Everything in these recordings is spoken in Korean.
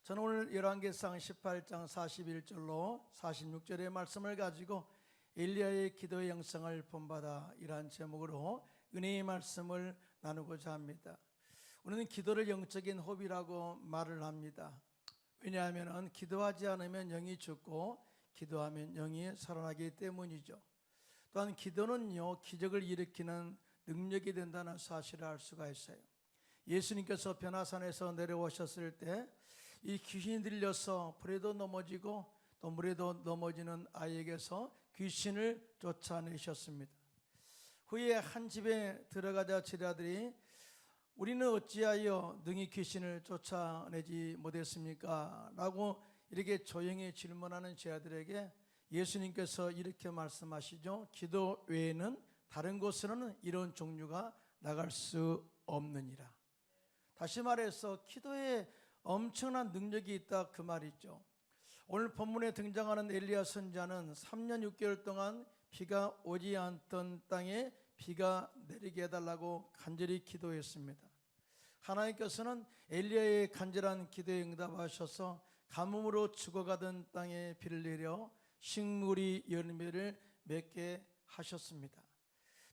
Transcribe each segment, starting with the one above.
저는 오늘 열왕기상 18장 41절로 46절의 말씀을 가지고 엘리야의 기도의 영성을 본받아 이란 제목으로 은혜의 말씀을 나누고자 합니다. 우리는 기도를 영적인 호흡이라고 말을 합니다. 왜냐하면 기도하지 않으면 영이 죽고 기도하면 영이 살아나기 때문이죠. 또한 기도는요, 기적을 일으키는 능력이 된다는 사실을 알 수가 있어요. 예수님께서 변화산에서 내려오셨을 때 이 귀신이 들려서 불에도 넘어지고 또 물에도 넘어지는 아이에게서 귀신을 쫓아내셨습니다. 후에 한 집에 들어가자 제자들이 우리는 어찌하여 능히 귀신을 쫓아내지 못했습니까? 라고 이렇게 조용히 질문하는 제자들에게 예수님께서 이렇게 말씀하시죠. 기도 외에는 다른 곳으로는 이런 종류가 나갈 수 없느니라. 다시 말해서 기도에 엄청난 능력이 있다, 그 말이죠. 오늘 본문에 등장하는 엘리야 선지자는 3년 6개월 동안 비가 오지 않던 땅에 비가 내리게 해달라고 간절히 기도했습니다. 하나님께서는 엘리야의 간절한 기도에 응답하셔서 가뭄으로 죽어가던 땅에 비를 내려 식물이 열매를 맺게 하셨습니다.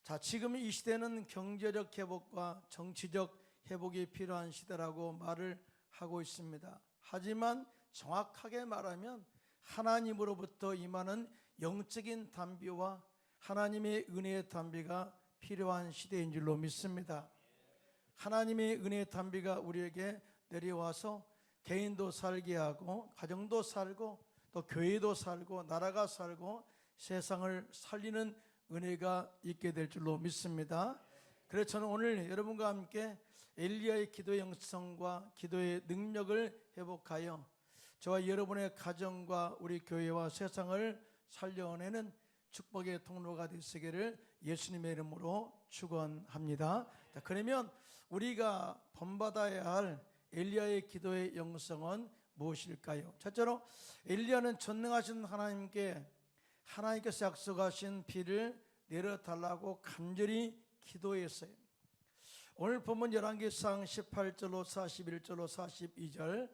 자, 지금 이 시대는 경제적 회복과 정치적 회복이 필요한 시대라고 말을 하고 있습니다. 하지만 정확하게 말하면 하나님으로부터 임하는 영적인 담비와 하나님의 은혜의 담비가 필요한 시대인 줄로 믿습니다. 하나님의 은혜의 담비가 우리에게 내려와서 개인도 살게 하고 가정도 살고 또 교회도 살고 나라가 살고 세상을 살리는 은혜가 있게 될 줄로 믿습니다. 그래서 저는 오늘 여러분과 함께 엘리야의 기도의 영성과 기도의 능력을 회복하여 저와 여러분의 가정과 우리 교회와 세상을 살려내는 축복의 통로가 되시기를 예수님의 이름으로 축원합니다. 자, 그러면 우리가 본받아야 할 엘리야의 기도의 영성은 무엇일까요? 첫째로 엘리야는 전능하신 하나님께서 약속하신 비를 내려달라고 간절히 기도했어요. 오늘 본문 열왕기상 18절로 41절로 42절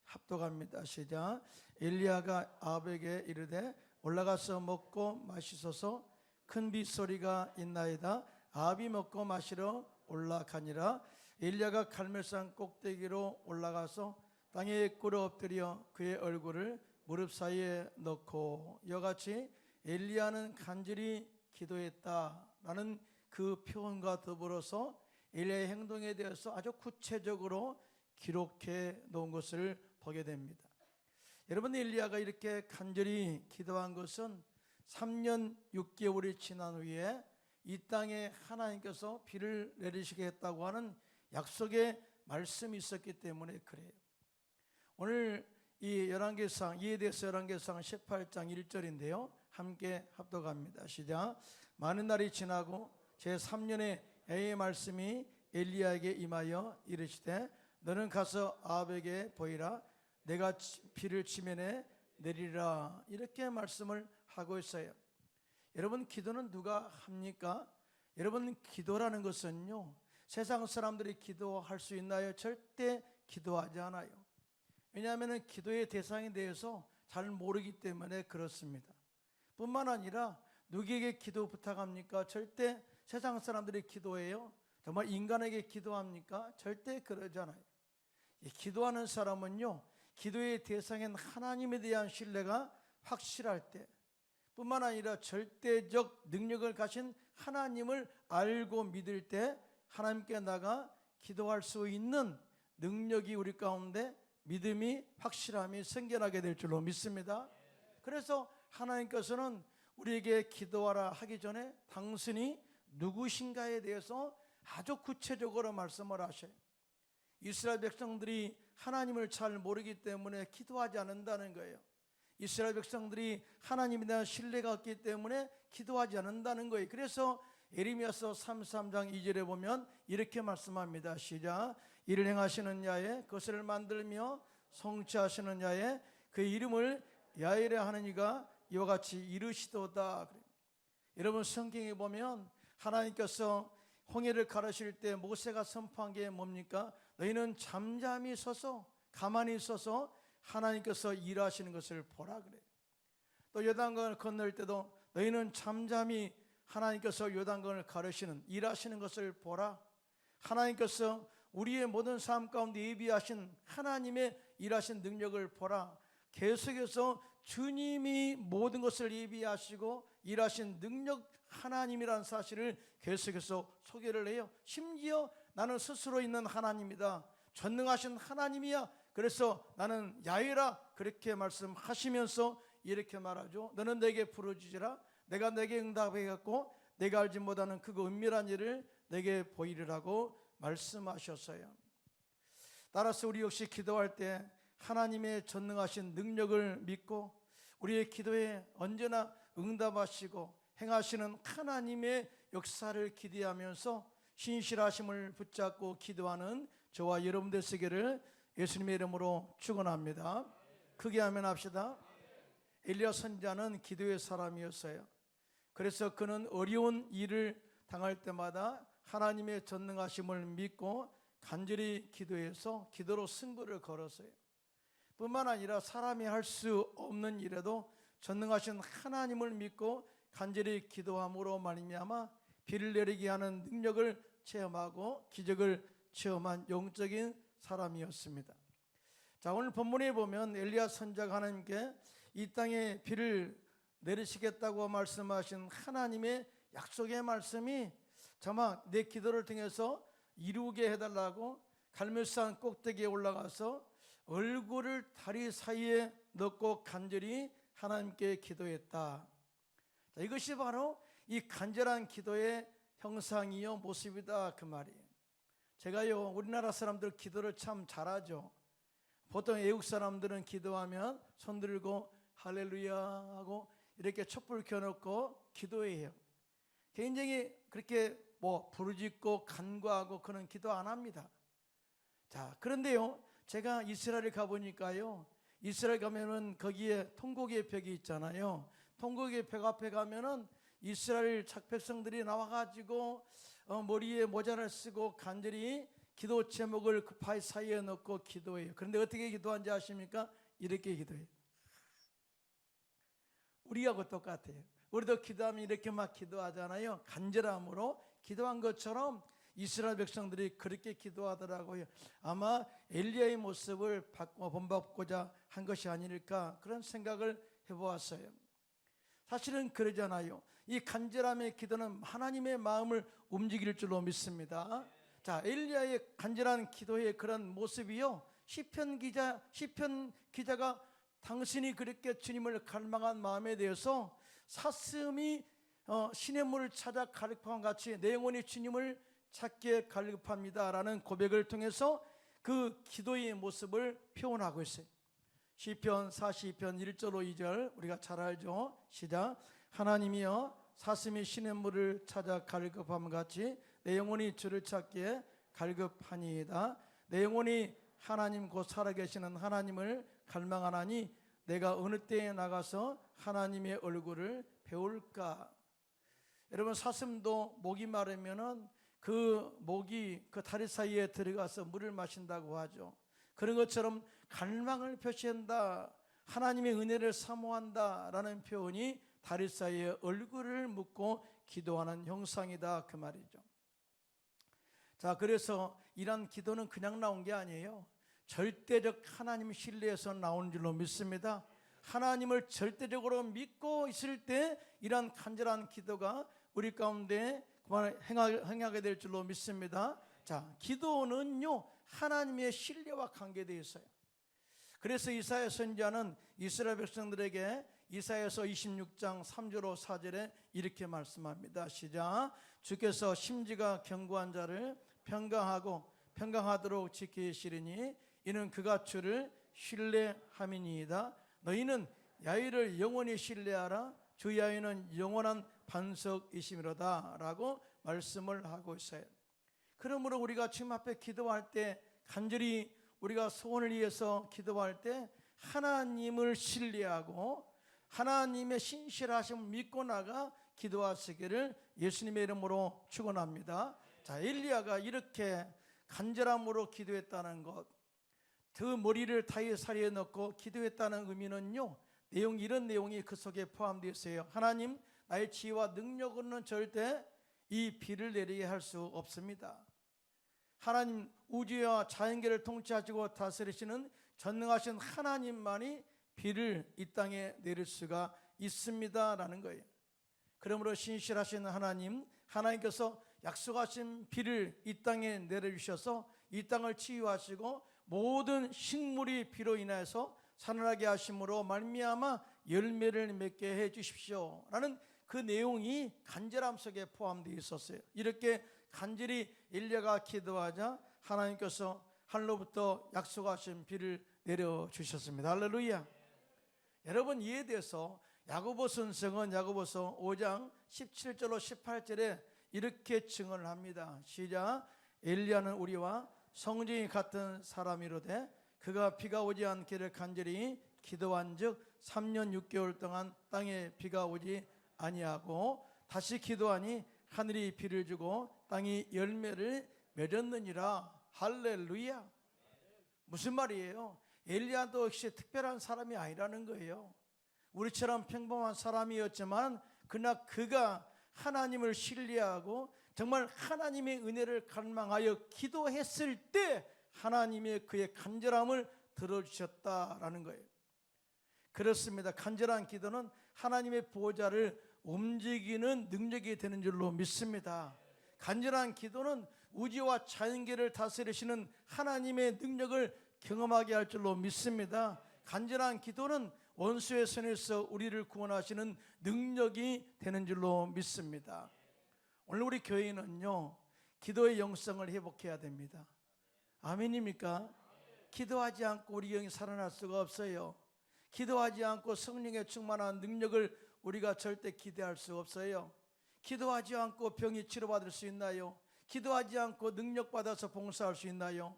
합독합니다. 시작. 엘리야가 아합에게 이르되 올라가서 먹고 마시소서. 큰 빗소리가 있나이다. 아합이 먹고 마시러 올라가니라. 엘리야가 갈멜산 꼭대기로 올라가서 땅에 꿇어 엎드려 그의 얼굴을 무릎 사이에 넣고 이같이 엘리야는 간절히 기도했다라는 그 표현과 더불어서 엘리야의 행동에 대해서 아주 구체적으로 기록해 놓은 것을 보게 됩니다. 여러분, 엘리야가 이렇게 간절히 기도한 것은 3년 6개월이 지난 후에 이 땅에 하나님께서 비를 내리시겠다고 하는 약속의 말씀이 있었기 때문에 그래요. 오늘 이 열왕기상, 이에 대해서 열왕기상 18장 1절인데요. 함께 합독합니다. 시작. 많은 날이 지나고 제3년에 여호와의 말씀이 엘리야에게 임하여 이르시되 너는 가서 아합에게 보이라. 내가 비를 지면에 내리라. 이렇게 말씀을 하고 있어요. 여러분, 기도는 누가 합니까? 여러분, 기도라는 것은요, 세상 사람들이 기도할 수 있나요? 절대 기도하지 않아요. 왜냐하면 기도의 대상에 대해서 잘 모르기 때문에 그렇습니다. 뿐만 아니라 누구에게 기도 부탁합니까? 절대 세상 사람들이 기도해요? 정말 인간에게 기도합니까? 절대 그러잖아요. 기도하는 사람은요, 기도의 대상인 하나님에 대한 신뢰가 확실할 때 뿐만 아니라 절대적 능력을 가신 하나님을 알고 믿을 때 하나님께 나가 기도할 수 있는 능력이 우리 가운데 믿음이 확실함이 생겨나게 될 줄로 믿습니다. 그래서 하나님께서는 우리에게 기도하라 하기 전에 당신이 누구신가에 대해서 아주 구체적으로 말씀을 하셔요. 이스라엘 백성들이 하나님을 잘 모르기 때문에 기도하지 않는다는 거예요. 이스라엘 백성들이 하나님에 대한 신뢰가 없기 때문에 기도하지 않는다는 거예요. 그래서 예레미야서 33장 2절에 보면 이렇게 말씀합니다. 시작. 이를 행하시는 야에 그것을 만들며 성취하시는 야에 그의 이름을 야훼라 하는 이가 이와 같이 이르시도다. 그래요. 여러분, 성경에 보면 하나님께서 홍해를 가르실 때 모세가 선포한 게 뭡니까? 너희는 잠잠히 서서 가만히 있어서 하나님께서 일하시는 것을 보라 그래요. 또 요단강을 건널 때도 너희는 잠잠히 하나님께서 요단강을 가르시는 일하시는 것을 보라. 하나님께서 우리의 모든 삶 가운데 예비하신 하나님의 일하신 능력을 보라. 계속해서 주님이 모든 것을 예비하시고 일하신 능력 하나님이라는 사실을 계속해서 소개를 해요. 심지어 나는 스스로 있는 하나님이다, 전능하신 하나님이야, 그래서 나는 야훼라, 그렇게 말씀하시면서 이렇게 말하죠. 너는 내게 부르짖으라. 내가 내게 응답해갖고 내가 알지 못하는 그 은밀한 일을 내게 보이리라고 말씀하셨어요. 따라서 우리 역시 기도할 때 하나님의 전능하신 능력을 믿고 우리의 기도에 언제나 응답하시고 행하시는 하나님의 역사를 기대하면서 신실하심을 붙잡고 기도하는 저와 여러분들 되기를 예수님의 이름으로 축원합니다. 크게 아멘 합시다. 엘리야 선지자는 기도의 사람이었어요. 그래서 그는 어려운 일을 당할 때마다 하나님의 전능하심을 믿고 간절히 기도해서 기도로 승부를 걸었어요. 뿐만 아니라 사람이 할 수 없는 일에도 전능하신 하나님을 믿고 간절히 기도함으로 말미암아 비를 내리게 하는 능력을 체험하고 기적을 체험한 영적인 사람이었습니다. 자, 오늘 본문에 보면 엘리야 선지자가 하나님께 이 땅에 비를 내리시겠다고 말씀하신 하나님의 약속의 말씀이 정말 내 기도를 통해서 이루게 해달라고 갈멜산 꼭대기에 올라가서 얼굴을 다리 사이에 넣고 간절히 하나님께 기도했다. 자, 이것이 바로 이 간절한 기도의 형상이요 모습이다, 그 말이에요. 제가요, 우리나라 사람들 기도를 참 잘하죠. 보통 외국 사람들은 기도하면 손 들고 할렐루야 하고 이렇게 촛불 켜놓고 기도해요. 굉장히 그렇게 부르짖고 간구하고 그런 기도 안 합니다. 자, 그런데요, 제가 이스라엘 가보니까요, 이스라엘 가면은 거기에 통곡의 벽이 있잖아요. 통곡의 벽 앞에 가면은 이스라엘 작백성들이 나와가지고 머리에 모자를 쓰고 간절히 기도 제목을 그 바위 사이에 넣고 기도해요. 그런데 어떻게 기도하는지 아십니까? 이렇게 기도해요. 우리하고 똑같아요. 우리도 기도하면 이렇게 막 기도하잖아요. 간절함으로 기도한 것처럼 이스라엘 백성들이 그렇게 기도하더라고요. 아마 엘리야의 모습을 본받고자 한 것이 아닐까, 그런 생각을 해보았어요. 사실은 그러잖아요. 이 간절함의 기도는 하나님의 마음을 움직일 줄로 믿습니다. 자, 엘리야의 간절한 기도의 그런 모습이요, 시편 기자가 당신이 그렇게 주님을 갈망한 마음에 대해서 사슴이 시냇물을 찾아 갈급함 같이 내 영혼이 주님을 찾게 갈급합니다 라는 고백을 통해서 그 기도의 모습을 표현하고 있어요. 시편 42편 1절 2절 우리가 잘 알죠. 시작. 하나님이여 사슴이 시냇물을 찾아 갈급함 같이 내 영혼이 주를 찾기에 갈급하니이다. 내 영혼이 하나님 곧 살아계시는 하나님을 갈망하나니 내가 어느 때에 나가서 하나님의 얼굴을 배울까. 여러분, 사슴도 목이 마르면은 그 목이 그 다리 사이에 들어가서 물을 마신다고 하죠. 그런 것처럼 갈망을 표시한다, 하나님의 은혜를 사모한다 라는 표현이 다리 사이에 얼굴을 묻고 기도하는 형상이다, 그 말이죠. 자, 그래서 이런 기도는 그냥 나온 게 아니에요. 절대적 하나님 신뢰에서 나온 줄로 믿습니다. 하나님을 절대적으로 믿고 있을 때 이런 간절한 기도가 우리 가운데 행하게 될 줄로 믿습니다. 자, 기도는요 하나님의 신뢰와 관계되어 있어요. 그래서 이사야 선지자는 이스라엘 백성들에게 이사야서 26장 3절로 4절에 이렇게 말씀합니다. 시작. 주께서 심지가 견고한 자를 평강하도록 지키시리니 이는 그가 주를 신뢰함이니이다. 너희는 야훼를 영원히 신뢰하라. 주 야훼는 영원한 반석이심이로다 라고 말씀을 하고 있어요. 그러므로 우리가 주님 앞에 기도할 때 간절히 우리가 소원을 위해서 기도할 때 하나님을 신뢰하고 하나님의 신실하심을 믿고 나가 기도하시기를 예수님의 이름으로 축원합니다. 자, 엘리야가 이렇게 간절함으로 기도했다는 것, 그 머리를 다윗 사리에 넣고 기도했다는 의미는요, 이런 내용이 그 속에 포함되어 있어요. 하나님, 나의 지혜와 능력으로는 절대 이 비를 내리게 할 수 없습니다. 하나님, 우주와 자연계를 통치하시고 다스리시는 전능하신 하나님만이 비를 이 땅에 내릴 수가 있습니다라는 거예요. 그러므로 신실하신 하나님께서 약속하신 비를 이 땅에 내려주셔서 이 땅을 치유하시고 모든 식물이 비로 인해서 산란하게 하심으로 말미암아 열매를 맺게 해 주십시오 라는 그 내용이 간절함 속에 포함되어 있었어요. 이렇게 간절히 엘리야가 기도하자 하나님께서 하늘로부터 약속하신 비를 내려주셨습니다. 할렐루야. 여러분, 이에 대해서 야고보 선생은 야고보서 5장 17절로 18절에 이렇게 증언을 합니다. 시작. 엘리야는 우리와 성정이 같은 사람이로되 그가 비가 오지 않기를 간절히 기도한즉 3년 6개월 동안 땅에 비가 오지 아니하고 다시 기도하니 하늘이 비를 주고 땅이 열매를 맺었느니라. 할렐루야. 무슨 말이에요? 엘리야도 역시 특별한 사람이 아니라는 거예요. 우리처럼 평범한 사람이었지만 그러나 그가 하나님을 신뢰하고 정말 하나님의 은혜를 갈망하여 기도했을 때 하나님의 그의 간절함을 들어주셨다라는 거예요. 그렇습니다. 간절한 기도는 하나님의 보좌를 움직이는 능력이 되는 줄로 믿습니다. 간절한 기도는 우주와 자연계를 다스리시는 하나님의 능력을 경험하게 할 줄로 믿습니다. 간절한 기도는 원수의 손에서 우리를 구원하시는 능력이 되는 줄로 믿습니다. 오늘 우리 교회는요, 기도의 영성을 회복해야 됩니다. 아멘입니까? 기도하지 않고 우리 영이 살아날 수가 없어요. 기도하지 않고 성령의 충만한 능력을 우리가 절대 기대할 수 없어요. 기도하지 않고 병이 치료받을 수 있나요? 기도하지 않고 능력받아서 봉사할 수 있나요?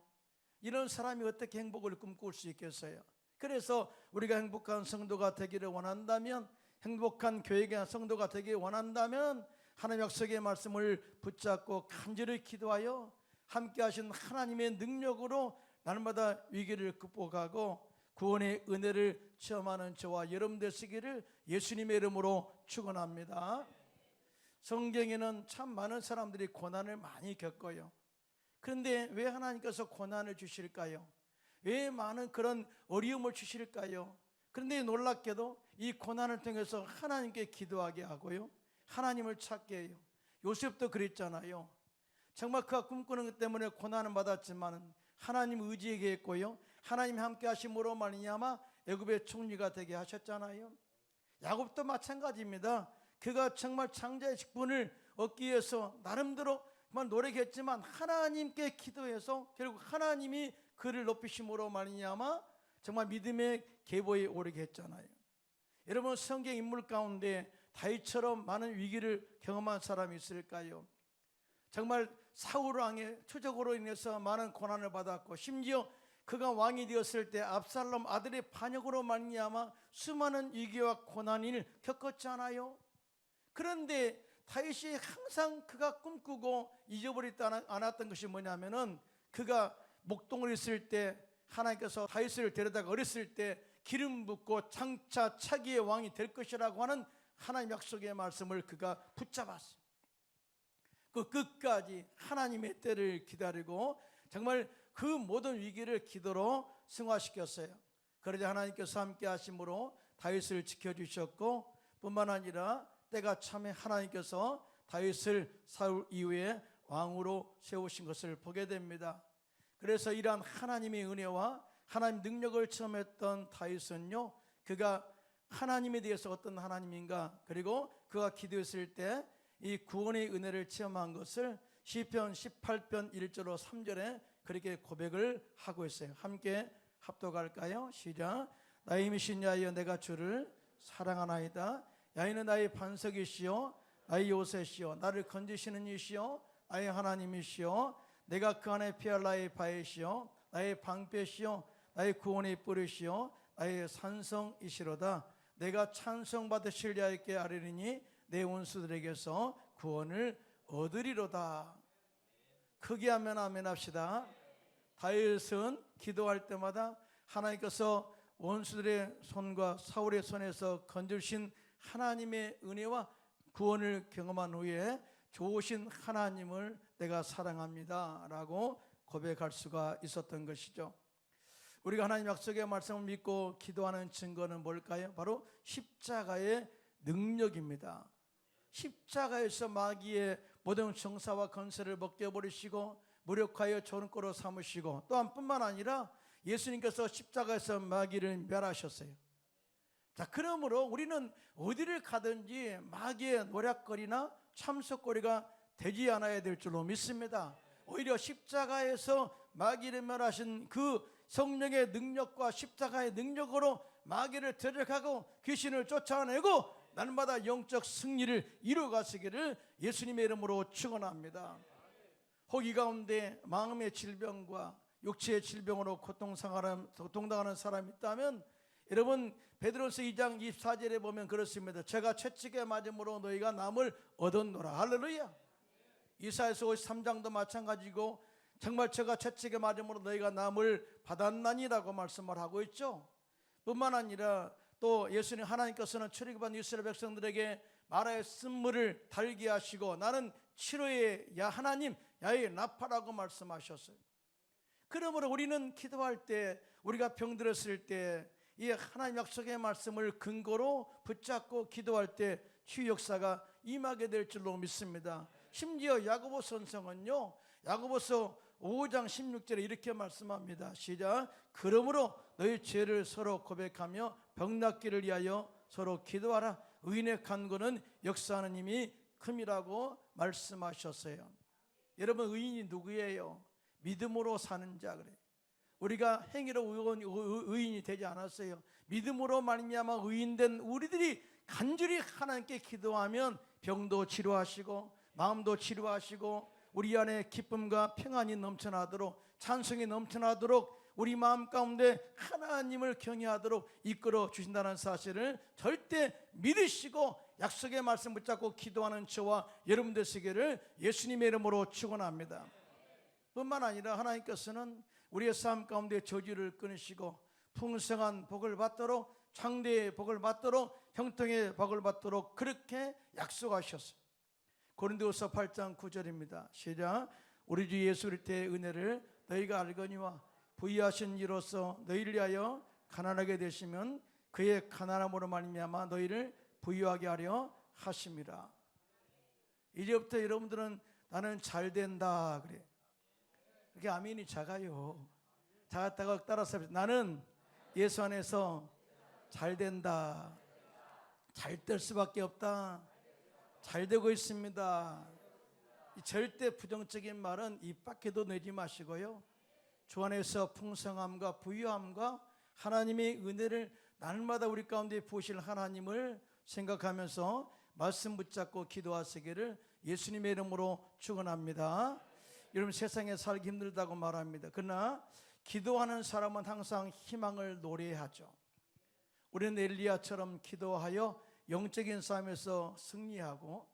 이런 사람이 어떻게 행복을 꿈꿀 수 있겠어요? 그래서 우리가 행복한 성도가 되기를 원한다면, 행복한 교회가 성도가 되기를 원한다면 하나님 약속의 말씀을 붙잡고 간절히 기도하여 함께 하신 하나님의 능력으로 날마다 위기를 극복하고 구원의 은혜를 체험하는 저와 여러분 되시기를 예수님의 이름으로 축원합니다. 성경에는 참 많은 사람들이 고난을 많이 겪어요. 그런데 왜 하나님께서 고난을 주실까요? 왜 많은 그런 어려움을 주실까요? 그런데 놀랍게도 이 고난을 통해서 하나님께 기도하게 하고요, 하나님을 찾게 해요. 요셉도 그랬잖아요. 정말 그가 꿈꾸는 것 때문에 고난을 받았지만 하나님 의지하게 했고요, 하나님 함께 하심으로 말미암아 애굽의 총리가 되게 하셨잖아요. 야곱도 마찬가지입니다. 그가 정말 창자의 직분을 얻기 위해서 나름대로 노력했지만 하나님께 기도해서 결국 하나님이 그를 높이심으로 말미암아 정말 믿음의 계보에 오르게 했잖아요. 여러분, 성경 인물 가운데 다윗처럼 많은 위기를 경험한 사람이 있을까요? 정말 사울 왕의 추적으로 인해서 많은 고난을 받았고, 심지어 그가 왕이 되었을 때 압살롬 아들의 반역으로 말미암아 수많은 위기와 고난을 겪었잖아요. 그런데 다윗이 항상 그가 꿈꾸고 잊어버리지 않았던 것이 뭐냐면은, 그가 목동을 있을 때 하나님께서 다윗을 데려다가 어렸을 때 기름 붓고 장차 차기의 왕이 될 것이라고 하는 하나님 약속의 말씀을 그가 붙잡았어요. 그 끝까지 하나님의 때를 기다리고 정말 그 모든 위기를 기도로 승화시켰어요. 그러자 하나님께서 함께 하심으로 다윗을 지켜주셨고, 뿐만 아니라 때가 참에 하나님께서 다윗을 사울 이후에 왕으로 세우신 것을 보게 됩니다. 그래서 이러한 하나님의 은혜와 하나님 능력을 체험했던 다윗은요, 그가 하나님에 대해서 어떤 하나님인가, 그리고 그가 기도했을 때 이 구원의 은혜를 체험한 것을 시편 18편 1절로 3절에 그렇게 고백을 하고 있어요. 함께 합독할까요? 시작. 나의 힘이신 야여 내가 주를 사랑하나이다. 야이는 나의 반석이시요 나의 요새시요 나를 건지시는 이시요 나의 하나님이시요 내가 그 안에 피할 나의 바위시요 나의 방패시요 나의 구원의 뿌리시요 나의 산성이시로다. 내가 찬송받으실 자에게 아뢰리니 내 원수들에게서 구원을 얻으리로다. 크게 하면 아멘 합시다. 다윗은 기도할 때마다 하나님께서 원수들의 손과 사울의 손에서 건져주신 하나님의 은혜와 구원을 경험한 후에 좋으신 하나님을 내가 사랑합니다 라고 고백할 수가 있었던 것이죠. 우리가 하나님 약속의 말씀을 믿고 기도하는 증거는 뭘까요? 바로 십자가의 능력입니다. 십자가에서 마귀의 모든 정사와 권세를 벗겨버리시고 무력하여 좋은 꼴로 삼으시고, 또한 뿐만 아니라 예수님께서 십자가에서 마귀를 멸하셨어요. 자, 그러므로 우리는 어디를 가든지 마귀의 노략거리나 참석거리가 되지 않아야 될 줄로 믿습니다. 오히려 십자가에서 마귀를 멸하신 그 성령의 능력과 십자가의 능력으로 마귀를 대적하고 귀신을 쫓아내고 날마다 영적 승리를 이루어가시기를 예수님의 이름으로 축원합니다. 혹이 가운데 마음의 질병과 육체의 질병으로 고통당하는 사람이 있다면, 여러분 베드로서 2장 24절에 보면 그렇습니다. 제가 채찍에 맞음으로 너희가 남을 얻었노라. 할렐루야. 이사야서 53장도 마찬가지고 정말 제가 채찍에 맞음으로 너희가 남을 받았나니라고 말씀을 하고 있죠. 뿐만 아니라 또 예수님 하나님께서는 출애굽한 이스라엘 백성들에게 마라의 쓴물을 달게 하시고 나는 치료의 하나님 야훼 라파라고 말씀하셨어요. 그러므로 우리는 기도할 때, 우리가 병들었을 때 이 하나님 약속의 말씀을 근거로 붙잡고 기도할 때 치유 역사가 임하게 될 줄로 믿습니다. 심지어 야고보서 선생은요, 야고보서 5장 16절에 이렇게 말씀합니다. 시작. 그러므로 너희 죄를 서로 고백하며 병 낫기를 위하여 서로 기도하라. 의인의 간구는 역사하는 힘이 큼이라고 말씀하셨어요. 여러분, 의인이 누구예요? 믿음으로 사는 자. 그래. 우리가 행위로 의인이 되지 않았어요. 믿음으로 말미암아 의인된 우리들이 간절히 하나님께 기도하면 병도 치료하시고 마음도 치료하시고 우리 안에 기쁨과 평안이 넘쳐나도록, 찬송이 넘쳐나도록, 우리 마음 가운데 하나님을 경외하도록 이끌어 주신다는 사실을 절대 믿으시고 약속의 말씀 붙잡고 기도하는 저와 여러분 되시기를 예수님의 이름으로 축원합니다. 뿐만 아니라 하나님께서는 우리의 삶 가운데 저주를 끊으시고 풍성한 복을 받도록, 창대의 복을 받도록, 형통의 복을 받도록 그렇게 약속하셨어요. 고린도후서 8장 9절입니다. 시작. 우리 주 예수 그리스도의 은혜를 너희가 알거니와 부유하신 이로써 너희를 위하여 가난하게 되시면 그의 가난함으로 말미암아 너희를 부유하게 하려 하심이라. 이제부터 여러분들은 나는 잘 된다 그래. 그게 아멘이 작아요. 작았다가 따라서 나는 예수 안에서 잘 된다. 잘 될 수밖에 없다. 잘 되고 있습니다. 절대 부정적인 말은 입 밖에도 내지 마시고요. 주 안에서 풍성함과 부유함과 하나님의 은혜를 날마다 우리 가운데 부으실 하나님을 생각하면서 말씀 붙잡고 기도하시기를 예수님의 이름으로 축원합니다. 여러분, 세상에 살기 힘들다고 말합니다. 그러나 기도하는 사람은 항상 희망을 노래하죠. 우리는 엘리야처럼 기도하여 영적인 싸움에서 승리하고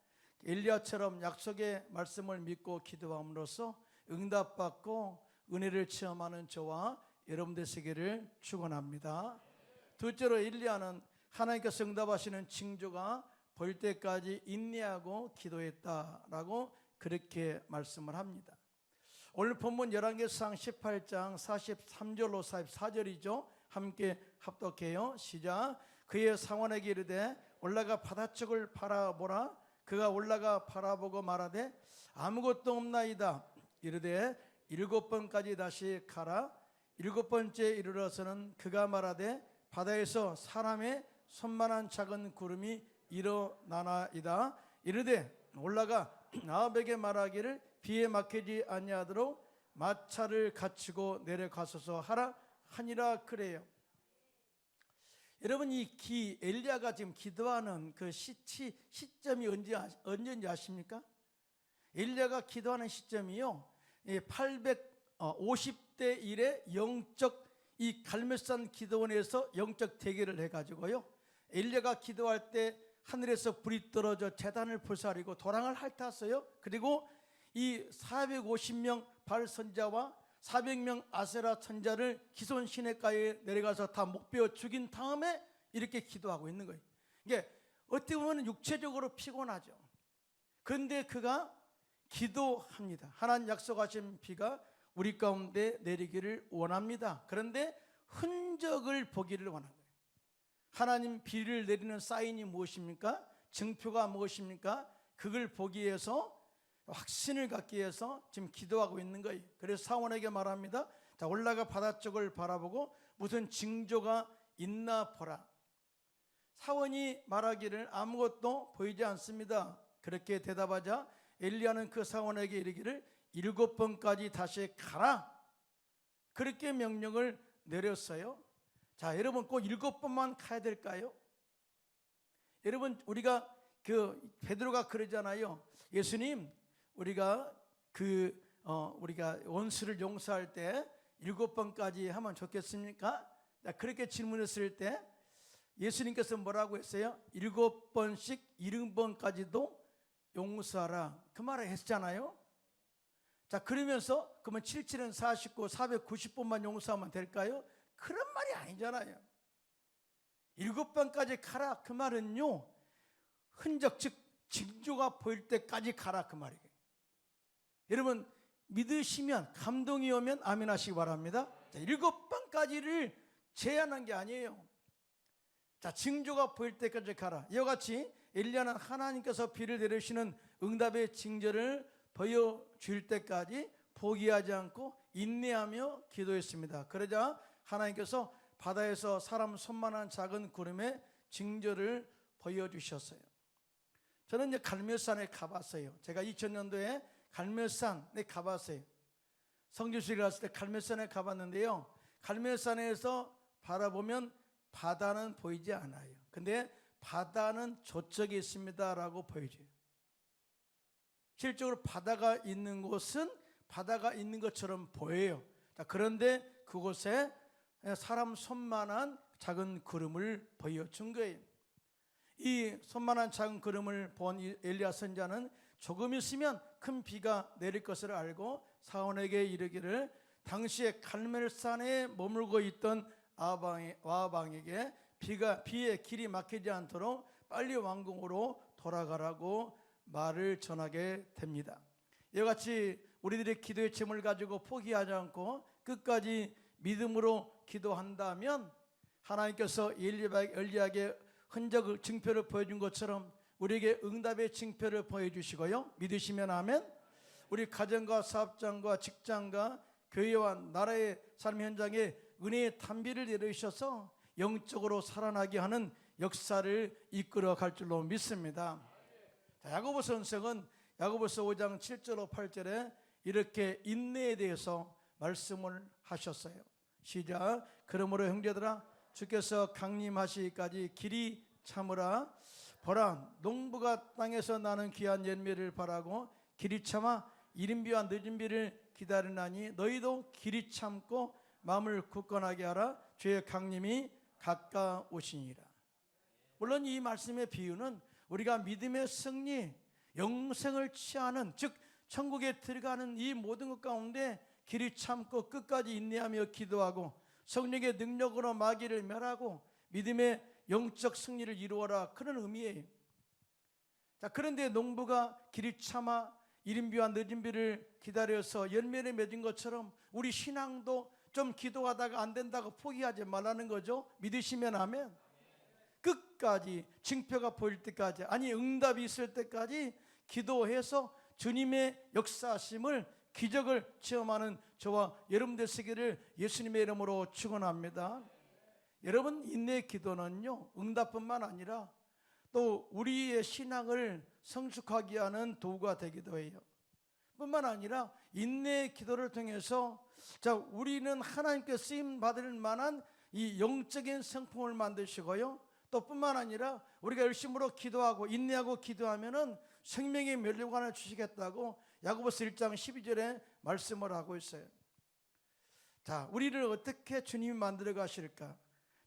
엘리야처럼 약속의 말씀을 믿고 기도함으로써 응답받고 은혜를 체험하는 저와 여러분 되시기를 축원합니다. 둘째로 엘리야는 하나님께서 응답하시는 징조가 볼 때까지 인내하고 기도했다라고 그렇게 말씀을 합니다. 오늘 본문 열왕기상 18장 43절로 44절이죠. 함께 합독해요. 시작. 그의 상원에게 이르되 올라가 바다쪽을 바라보라. 그가 올라가 바라보고 말하되 아무것도 없나이다. 이르되 7번까지 다시 가라. 7번째 이르러서는 그가 말하되 바다에서 사람의 손만한 작은 구름이 일어나나이다. 이르되 올라가 아합에게 말하기를 비에 막히지 아니하도록 마차를 갖추고 내려가소서 하라 하니라 그래요. 여러분, 이 엘리야가 지금 기도하는 그 시점이 언제인지 아십니까? 엘리야가 기도하는 시점이요, 850대 1의 영적 이 갈멜산 기도원에서 영적 대결을 해가지고요, 엘리야가 기도할 때 하늘에서 불이 떨어져 제단을 불사르고 도랑을 핥았어요. 그리고 이 450명 바알 선지자와 400명 아세라 천자를 기손 시냇가에 내려가서 다 목베어 죽인 다음에 이렇게 기도하고 있는 거예요. 이게 어떻게 보면 육체적으로 피곤하죠. 그런데 그가 기도합니다. 하나님 약속하신 비가 우리 가운데 내리기를 원합니다. 그런데 흔적을 보기를 원하는 거예요. 하나님 비를 내리는 사인이 무엇입니까? 증표가 무엇입니까? 그걸 보기 위해서, 확신을 갖기 위해서 지금 기도하고 있는 거예요. 그래서 사원에게 말합니다. 자, 올라가 바다 쪽을 바라보고 무슨 징조가 있나 보라. 사원이 말하기를 아무것도 보이지 않습니다. 그렇게 대답하자 엘리야는 그 사원에게 이르기를 7번까지 다시 가라. 그렇게 명령을 내렸어요. 자, 여러분 꼭 7번만 가야 될까요? 여러분, 우리가 베드로가 그러잖아요. 예수님, 우리가 우리가 원수를 용서할 때 7번까지 하면 좋겠습니까? 그렇게 질문했을 때 예수님께서 뭐라고 했어요? 7번씩 70번까지도 용서하라. 그 말을 했잖아요. 자, 그러면서 그러면 77은 49, 490번만 용서하면 될까요? 그런 말이 아니잖아요. 7번까지 가라. 그 말은요, 흔적, 즉 징조가 보일 때까지 가라, 그 말이에요. 여러분, 믿으시면, 감동이 오면 아멘 하시기 바랍니다. 자, 7번까지를 제한한 게 아니에요. 자, 징조가 보일 때까지 가라. 이와 같이 엘리야는 하나님께서 비를 내리시는 응답의 징조를 보여줄 때까지 포기하지 않고 인내하며 기도했습니다. 그러자 하나님께서 바다에서 사람 손만한 작은 구름의 징조를 보여주셨어요. 저는 이제 갈멜산에 가봤어요. 제가 2000년도에 갈멜산에 가봤어요. 성지순례 갔을 때 갈멜산에 가봤는데요. 갈멜산에서 바라보면 바다는 보이지 않아요. 근데 바다는 저쪽에 있습니다라고 보여줘요. 실적으로 바다가 있는 곳은 바다가 있는 것처럼 보여요. 자, 그런데 그곳에 사람 손만한 작은 구름을 보여준 거예요. 이 손만한 작은 구름을 본 엘리야 선지자는 조금 있으면 큰 비가 내릴 것을 알고 사원에게 이르기를 당시에 갈멜산에 머물고 있던 아방에게 비의 길이 막히지 않도록 빨리 왕궁으로 돌아가라고 말을 전하게 됩니다. 이와 같이 우리들의 기도의 짐을 가지고 포기하지 않고 끝까지 믿음으로 기도한다면 하나님께서 엘리야에게 흔적 증표를 보여준 것처럼 우리에게 응답의 증표를 보여주시고요. 믿으시면 아멘. 우리 가정과 사업장과 직장과 교회와 나라의 삶 현장에 은혜의 단비를 내리셔서 영적으로 살아나게 하는 역사를 이끌어 갈 줄로 믿습니다. 자, 야고보서 선생은 야고보서 5장 7절 8절에 이렇게 인내에 대해서 말씀을 하셨어요. 시작. 그러므로 형제들아 주께서 강림하시기까지 길이 참으라. 보라, 농부가 땅에서 나는 귀한 열매를 바라고 길이 참아 이른 비와 늦은 비를 기다리나니 너희도 길이 참고 마음을 굳건하게 하라. 주의 강림이 가까우시니라. 물론 이 말씀의 비유는 우리가 믿음의 승리, 영생을 취하는, 즉 천국에 들어가는 이 모든 것 가운데 길이 참고 끝까지 인내하며 기도하고 성령의 능력으로 마귀를 멸하고 믿음의 영적 승리를 이루어라, 그런 의미예요. 자, 그런데 농부가 길이 참아 이른 비와 늦은 비를 기다려서 열매를 맺은 것처럼 우리 신앙도 좀 기도하다가 안 된다고 포기하지 말라는 거죠. 믿으시면 아멘. 끝까지 징표가 보일 때까지, 아니 응답이 있을 때까지 기도해서 주님의 역사하심을, 기적을 체험하는 저와 여러분들 되시기를 예수님의 이름으로 축원합니다. 여러분, 인내의 기도는요, 응답뿐만 아니라 또 우리의 신앙을 성숙하게 하는 도구가 되기도 해요. 뿐만 아니라 인내의 기도를 통해서 자, 우리는 하나님께 쓰임 받을 만한 이 영적인 성품을 만드시고요, 또 뿐만 아니라 우리가 열심으로 기도하고 인내하고 기도하면은 생명의 면류관을 주시겠다고 야고보서 1장 12절에 말씀을 하고 있어요. 자, 우리를 어떻게 주님이 만들어 가실까?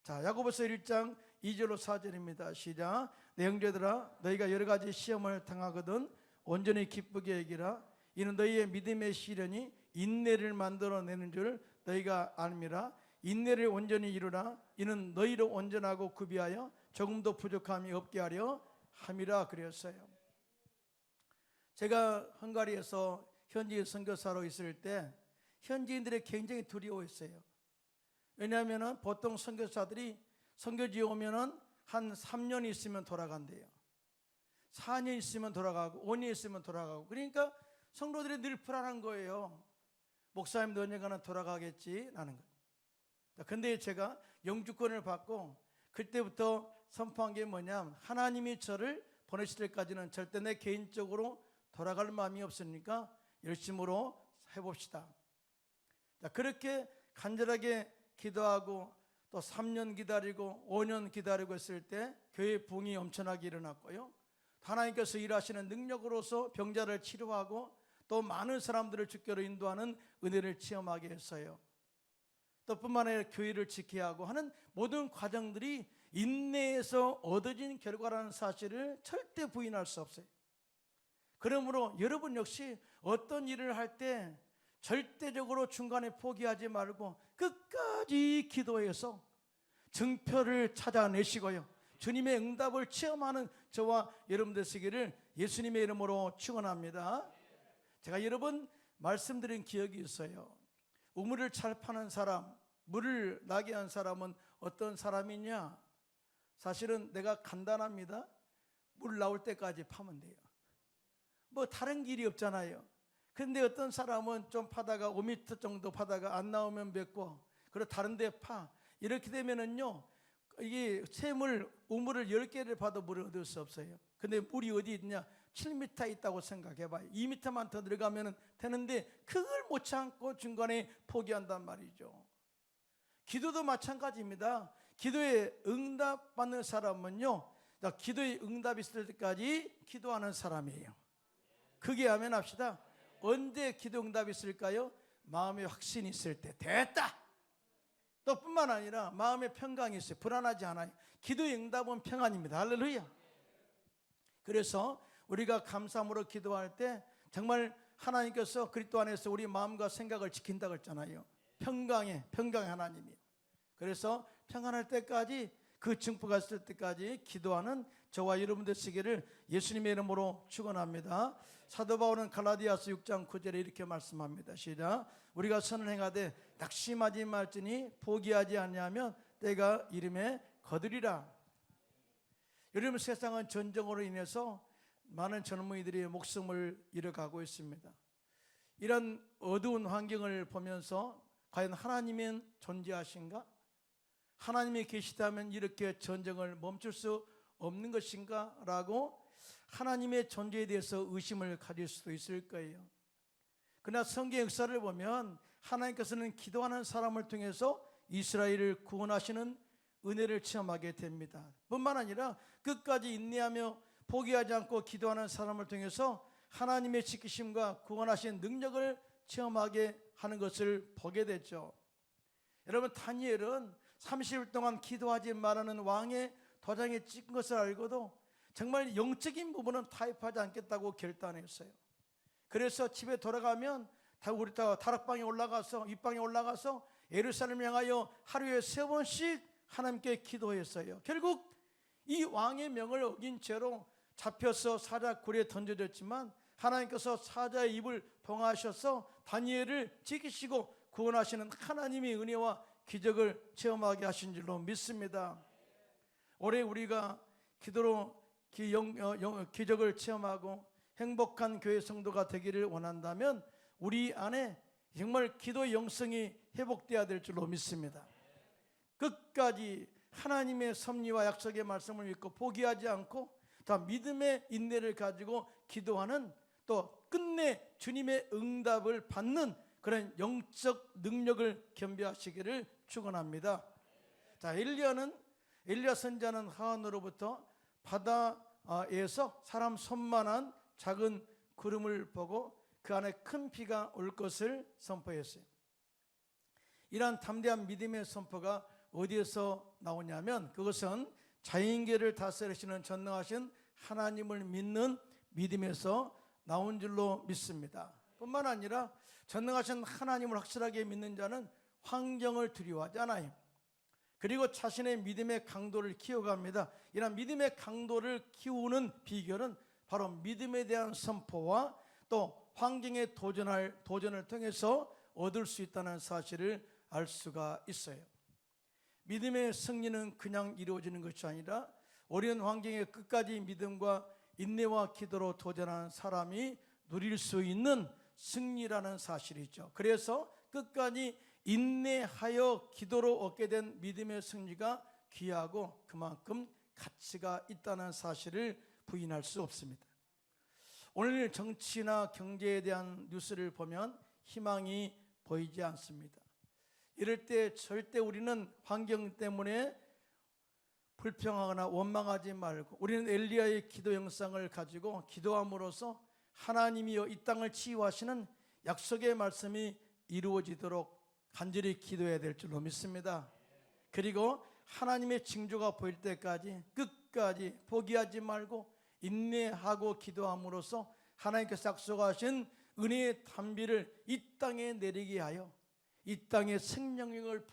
자, 야고보서 1장 2절로 4절입니다. 시작. 내 형제들아, 너희가 여러 가지 시험을 당하거든 온전히 기쁘게 여기라. 이는 너희의 믿음의 시련이 인내를 만들어내는 줄 너희가 알미라. 인내를 온전히 이루라. 이는 너희로 온전하고 구비하여 조금도 부족함이 없게 하려 함이라 그랬어요. 제가 헝가리에서 현지 선교사로 있을 때 현지인들이 굉장히 두려워했어요. 왜냐하면 보통 선교사들이 선교지에 오면은 한 3년 있으면 돌아간대요. 4년 있으면 돌아가고 5년 있으면 돌아가고. 그러니까 성도들이 늘 불안한 거예요. 목사님도 언젠가는 돌아가겠지라는 거예요. 근데 제가 영주권을 받고 그때부터 선포한 게 뭐냐면, 하나님이 저를 보내실 때까지는 절대 내 개인적으로 돌아갈 마음이 없으니까 열심으로 해봅시다. 그렇게 간절하게 기도하고 또 3년 기다리고 5년 기다리고 있을 때 교회 부흥이 엄청나게 일어났고요. 하나님께서 일하시는 능력으로서 병자를 치료하고 또 많은 사람들을 주께로 인도하는 은혜를 체험하게 했어요. 또 뿐만 아니라 교회를 지켜야 하고 하는 모든 과정들이 인내에서 얻어진 결과라는 사실을 절대 부인할 수 없어요. 그러므로 여러분 역시 어떤 일을 할 때 절대적으로 중간에 포기하지 말고 끝까지 기도해서 증표를 찾아내시고요, 주님의 응답을 체험하는 저와 여러분 되시기를 예수님의 이름으로 축원합니다. 제가 여러 번 말씀드린 기억이 있어요. 우물을 잘 파는 사람, 물을 나게 한 사람은 어떤 사람이냐? 사실은 내가 간단합니다. 물 나올 때까지 파면 돼요. 뭐 다른 길이 없잖아요. 그런데 어떤 사람은 좀 파다가 5m 정도 파다가 안 나오면 맺고, 그리고 다른 데 파. 이렇게 되면은요, 이게 샘을, 우물을 10개를 파도 물을 얻을 수 없어요. 근데 물이 어디 있냐? 7m 있다고 생각해봐요. 2m만 더 들어가면 되는데 그걸 못 참고 중간에 포기한단 말이죠. 기도도 마찬가지입니다. 기도에 응답받는 사람은요, 기도에 응답이 있을 때까지 기도하는 사람이에요. 그게 아멘 합시다. 언제 기도 응답이 있을까요? 마음에 확신이 있을 때, 됐다! 또 뿐만 아니라 마음에 평강이 있어요. 불안하지 않아요. 기도의 응답은 평안입니다. 할렐루야. 그래서 우리가 감사함으로 기도할 때 정말 하나님께서 그리스도 안에서 우리 마음과 생각을 지킨다고 했잖아요. 평강의 하나님이요. 그래서 평안할 때까지, 그 증거가 있을 때까지 기도하는 저와 여러분 되시기를 예수님의 이름으로 축원합니다. 사도 바울은 갈라디아서 6장 9절에 이렇게 말씀합니다. 시작. 우리가 선을 행하되 낙심하지 말지니 포기하지 아니하면 때가 이름에 거두리라. 요즘 세상은 전쟁으로 인해서 많은 젊은이들이 목숨을 잃어가고 있습니다. 이런 어두운 환경을 보면서 과연 하나님은 존재하신가? 하나님이 계시다면 이렇게 전쟁을 멈출 수 없는 것인가? 라고 하나님의 존재에 대해서 의심을 가질 수도 있을 거예요. 그러나 성경 역사를 보면 하나님께서는 기도하는 사람을 통해서 이스라엘을 구원하시는 은혜를 체험하게 됩니다. 뿐만 아니라 끝까지 인내하며 포기하지 않고 기도하는 사람을 통해서 하나님의 지키심과 구원하신 능력을 체험하게 하는 것을 보게 됐죠. 여러분, 다니엘은 30일 동안 기도하지 말라는 왕의 도장에 찍은 것을 알고도 정말 영적인 부분은 타협하지 않겠다고 결단했어요. 그래서 집에 돌아가면 우리 다락방에 올라가서, 윗방에 올라가서 예루살렘을 향하여 하루에 3번씩 하나님께 기도했어요. 결국 이 왕의 명을 어긴 채로 잡혀서 사자굴에 던져졌지만 하나님께서 사자의 입을 봉하셔서 다니엘을 지키시고 구원하시는 하나님의 은혜와 기적을 체험하게 하신 줄로 믿습니다. 올해 우리가 기도로 기적을 체험하고 행복한 교회 성도가 되기를 원한다면 우리 안에 정말 기도의 영성이 회복되어야 될 줄로 믿습니다. 끝까지 하나님의 섭리와 약속의 말씀을 믿고 포기하지 않고 다 믿음의 인내를 가지고 기도하는, 또 끝내 주님의 응답을 받는 그런 영적 능력을 겸비하시기를 축원합니다. 자, 엘리야 선지자는 하원으로부터 바다에서 사람 손만한 작은 구름을 보고 그 안에 큰 비가 올 것을 선포했어요. 이러한 담대한 믿음의 선포가 어디에서 나오냐면 그것은 자연계를 다스리시는 전능하신 하나님을 믿는 믿음에서 나온 줄로 믿습니다. 뿐만 아니라 전능하신 하나님을 확실하게 믿는 자는 환경을 두려워하지 않아요. 그리고 자신의 믿음의 강도를 키워갑니다. 이런 믿음의 강도를 키우는 비결은 바로 믿음에 대한 선포와 또 환경에 도전을 통해서 얻을 수 있다는 사실을 알 수가 있어요. 믿음의 승리는 그냥 이루어지는 것이 아니라 어려운 환경에 끝까지 믿음과 인내와 기도로 도전하는 사람이 누릴 수 있는 승리라는 사실이죠. 그래서 끝까지 인내하여 기도로 얻게 된 믿음의 승리가 귀하고 그만큼 가치가 있다는 사실을 부인할 수 없습니다. 오늘 정치나 경제에 대한 뉴스를 보면 희망이 보이지 않습니다. 이럴 때 절대 우리는 환경 때문에 불평하거나 원망하지 말고 우리는 엘리야의 기도 영상을 가지고 기도함으로써 하나님이여 이 땅을 치유하시는 약속의 말씀이 이루어지도록 간절히 기도해야 될 줄로 믿습니다. 그리고 하나님의 징조가 보일 때까지 끝까지 포기하지 말고 인내하고 기도함으로써 하나님께서 약속하신 은혜의 단비를 이 땅에 내리게 하여 이 땅에 생명력을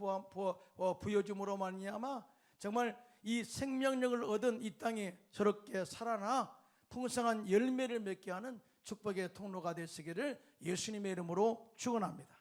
부여줌으로 말미암아 정말 이 생명력을 얻은 이 땅에 저렇게 살아나 풍성한 열매를 맺게 하는 축복의 통로가 되시기를 예수님의 이름으로 축원합니다.